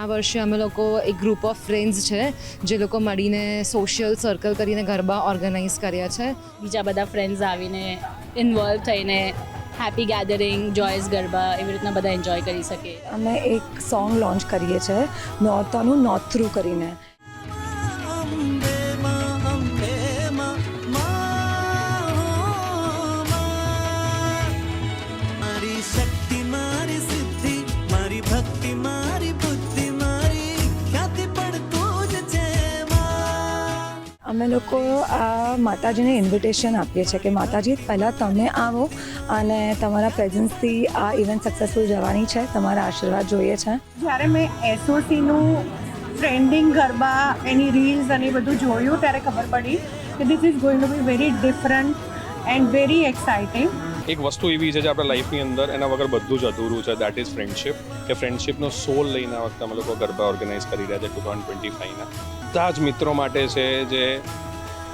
આ વર્ષે અમે લોકો એક ગ્રુપ ઓફ ફ્રેન્ડ્સ છે જે લોકો મળીને સોશિયલ સર્કલ કરીને ગરબા ઓર્ગેનાઇઝ કર્યા છે. બીજા બધા ફ્રેન્ડ્સ આવીને ઇન્વોલ્વ થઈને હેપી ગેધરિંગ જોયસ ગરબા એવી રીતના બધા એન્જોય કરી શકે. અમે એક સોંગ લોન્ચ કરીએ છીએ નોરતાનું નોર્થ થ્રુ કરીને. અમે લોકો આ માતાજીને ઇન્વિટેશન આપીએ છીએ કે માતાજી પહેલાં તમે આવો અને તમારા પ્રેઝન્સથી આ ઇવેન્ટ સક્સેસફુલ જવાની છે, તમારા આશીર્વાદ જોઈએ છે. જ્યારે મેં એસઓસીનું ટ્રેન્ડિંગ ગરબા એની રીલ્સ અને બધું જોયું ત્યારે ખબર પડી કે this is going to be very different and very exciting. એક વસ્તુ એવી છે જે આપણા લાઈફની અંદર એના વગર બધું જ અધૂરું છે, દેટ ઇઝ ફ્રેન્ડશિપ. કે ફ્રેન્ડશિપનો સોલ લઈને આ વખતે અમે લોકો ગરબા ઓર્ગેનાઇઝ કરી રહ્યા છે 2025ના. બધા જ મિત્રો માટે છે જે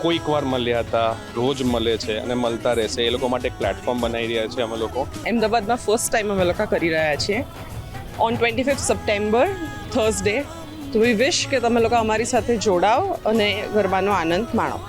કોઈક વાર મળ્યા હતા, રોજ મળે છે અને મળતા રહેશે, એ લોકો માટે એક પ્લેટફોર્મ બનાવી રહ્યા છે અમે લોકો. અમદાવાદમાં ફર્સ્ટ ટાઈમ અમે લોકો કરી રહ્યા છીએ ઓન 25th સપ્ટેમ્બર થર્સડે. તો વી વિશ કે તમે લોકો અમારી સાથે જોડાઓ અને ગરબાનો આનંદ માણો.